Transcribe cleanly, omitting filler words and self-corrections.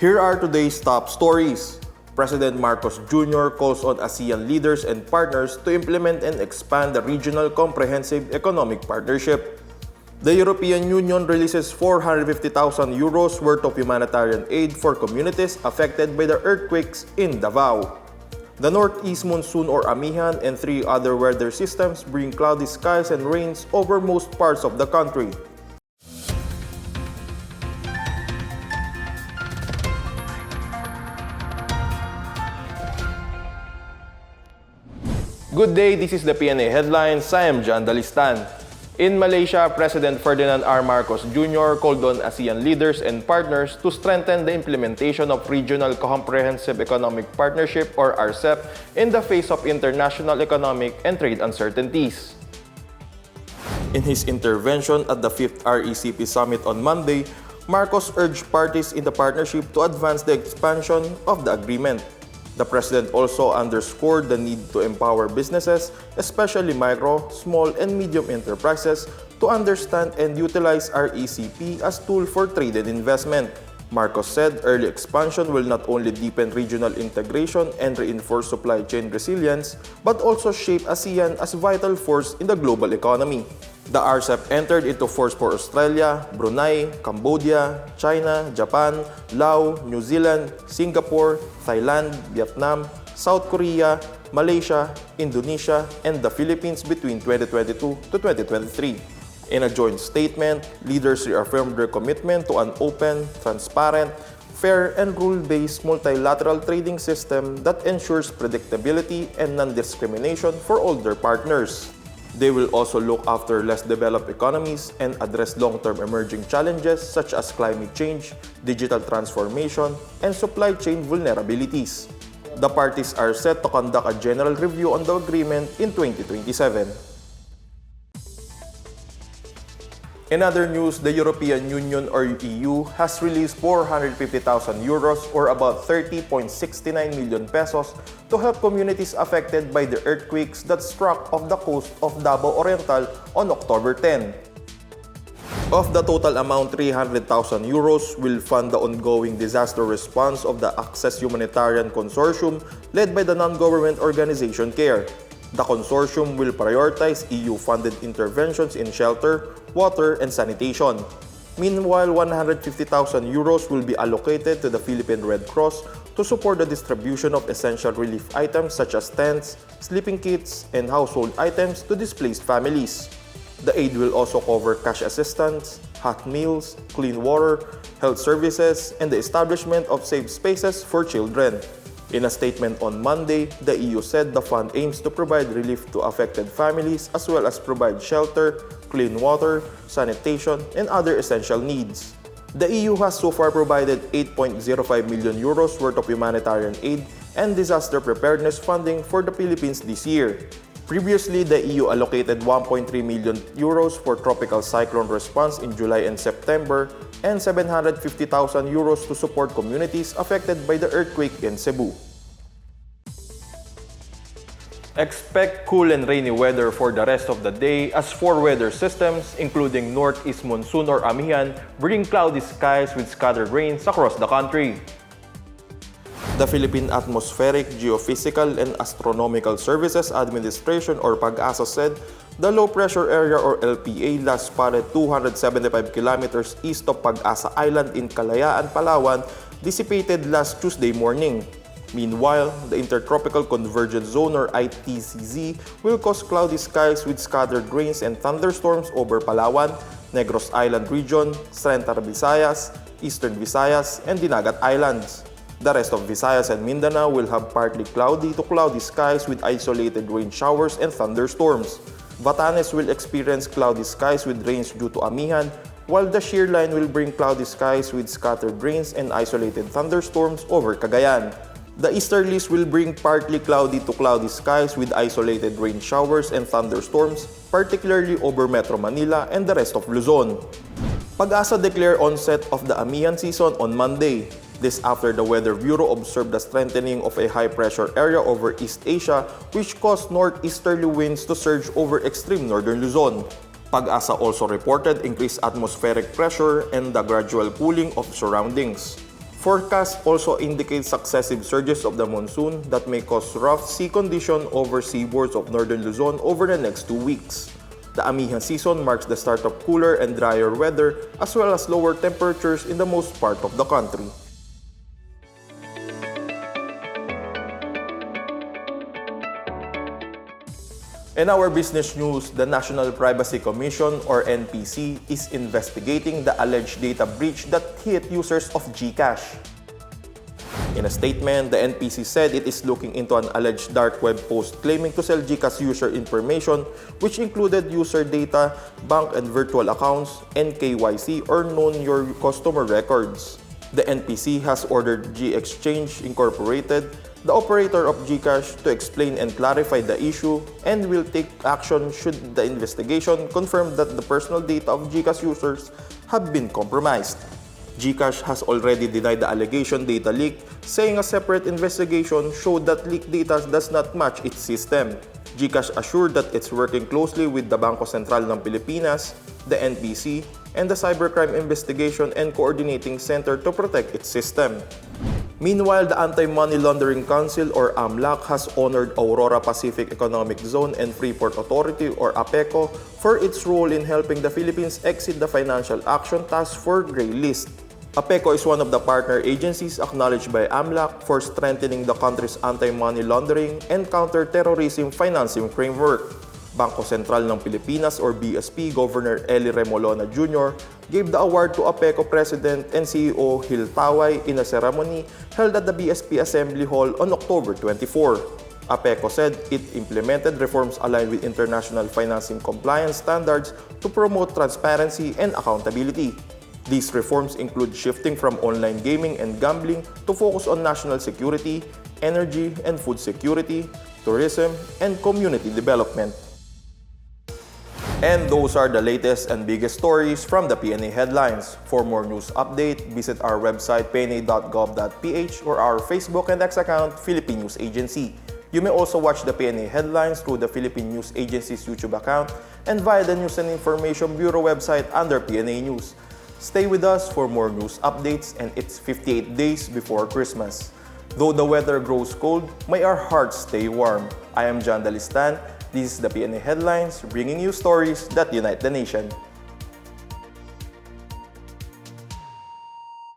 Here are today's top stories. President Marcos Jr. calls on ASEAN leaders and partners to implement and expand the Regional Comprehensive Economic Partnership. The European Union releases 450,000 euros worth of humanitarian aid for communities affected by the earthquakes in Davao. The northeast monsoon or amihan and 3 other weather systems bring cloudy skies and rains over most parts of the country. Good day, this is the Pna Headlines. I am John Dalistan. In Malaysia, President Ferdinand R. Marcos Jr. called on ASEAN leaders and partners to strengthen the implementation of Regional Comprehensive Economic Partnership or RCEP in the face of international economic and trade uncertainties. In his intervention at the 5th RCEP Summit on Monday, Marcos urged parties in the partnership to advance the expansion of the agreement. The President also underscored the need to empower businesses, especially micro, small, and medium enterprises, to understand and utilize RCEP as tool for trade and investment. Marcos said early expansion will not only deepen regional integration and reinforce supply chain resilience, but also shape ASEAN as a vital force in the global economy. The RCEP entered into force for Australia, Brunei, Cambodia, China, Japan, Laos, New Zealand, Singapore, Thailand, Vietnam, South Korea, Malaysia, Indonesia, and the Philippines between 2022 to 2023. In a joint statement, leaders reaffirmed their commitment to an open, transparent, fair, and rule-based multilateral trading system that ensures predictability and non-discrimination for all their partners. They will also look after less developed economies and address long-term emerging challenges such as climate change, digital transformation, and supply chain vulnerabilities. The parties are set to conduct a general review on the agreement in 2027. In other news, the European Union or EU has released 450,000 euros or about 30.69 million pesos to help communities affected by the earthquakes that struck off the coast of Davao Oriental on October 10. Of the total amount, 300,000 euros will fund the ongoing disaster response of the Access Humanitarian Consortium led by the non-government organization CARE. The consortium will prioritize EU-funded interventions in shelter, water, and sanitation. Meanwhile, 150,000 euros will be allocated to the Philippine Red Cross to support the distribution of essential relief items such as tents, sleeping kits, and household items to displaced families. The aid will also cover cash assistance, hot meals, clean water, health services, and the establishment of safe spaces for children. In a statement on Monday, the EU said the fund aims to provide relief to affected families as well as provide shelter, clean water, sanitation, and other essential needs. The EU has so far provided 8.05 million euros worth of humanitarian aid and disaster preparedness funding for the Philippines this year. Previously, the EU allocated 1.3 million euros for tropical cyclone response in July and September and 750,000 euros to support communities affected by the earthquake in Cebu. Expect cool and rainy weather for the rest of the day as 4 weather systems, including northeast monsoon or amihan, bring cloudy skies with scattered rains across the country. The Philippine Atmospheric, Geophysical, and Astronomical Services Administration or PAGASA said the low-pressure area or LPA last spotted 275 kilometers east of PAGASA Island in Kalayaan, Palawan, dissipated last Tuesday morning. Meanwhile, the Intertropical Convergence Zone or ITCZ will cause cloudy skies with scattered rains and thunderstorms over Palawan, Negros Island region, Central Visayas, Eastern Visayas, and Dinagat Islands. The rest of Visayas and Mindanao will have partly cloudy to cloudy skies with isolated rain showers and thunderstorms. Batanes will experience cloudy skies with rains due to amihan, while the shear line will bring cloudy skies with scattered rains and isolated thunderstorms over Cagayan. The easterlies will bring partly cloudy to cloudy skies with isolated rain showers and thunderstorms, particularly over Metro Manila and the rest of Luzon. PAGASA declared onset of the amihan season on Monday. This after the Weather Bureau observed the strengthening of a high-pressure area over East Asia which caused northeasterly winds to surge over extreme northern Luzon. PAGASA also reported increased atmospheric pressure and the gradual cooling of surroundings. Forecasts also indicate successive surges of the monsoon that may cause rough sea condition over seaboards of northern Luzon over the next 2 weeks. The amihan season marks the start of cooler and drier weather as well as lower temperatures in the most part of the country. In our business news, the National Privacy Commission or NPC is investigating the alleged data breach that hit users of GCash. In a statement, the NPC said it is looking into an alleged dark web post claiming to sell GCash user information which included user data, bank and virtual accounts, and KYC or known your customer records. The NPC has ordered G-Exchange Incorporated, the operator of GCash, to explain and clarify the issue and will take action should the investigation confirm that the personal data of GCash users have been compromised. GCash has already denied the allegation data leak, saying a separate investigation showed that leaked data does not match its system. GCash assured that it's working closely with the Bangko Sentral ng Pilipinas, the NPC, and the Cybercrime Investigation and Coordinating Center to protect its system. Meanwhile, the Anti-Money Laundering Council or AMLC has honored Aurora Pacific Economic Zone and Freeport Authority or APECO for its role in helping the Philippines exit the Financial Action Task Force Gray List. APECO is one of the partner agencies acknowledged by AMLC for strengthening the country's anti-money laundering and counter-terrorism financing framework. Bangko Sentral ng Pilipinas or BSP Governor Eli Remolona Jr. gave the award to APECO President and CEO Hil Taway in a ceremony held at the BSP Assembly Hall on October 24. APECO said it implemented reforms aligned with international financing compliance standards to promote transparency and accountability. These reforms include shifting from online gaming and gambling to focus on national security, energy and food security, tourism, and community development. And those are the latest and biggest stories from the Pna Headlines. For more news update, visit our website pna.gov.ph or our Facebook and X account, Philippine News Agency. You may also watch the Pna Headlines through the Philippine News Agency's YouTube account and via the News and Information Bureau website under Pna News. Stay with us for more news updates, and it's 58 days before Christmas. Though the weather grows cold, may our hearts stay warm. I am John Dalistan. This is the Pna Headlines, bringing you stories that unite the nation.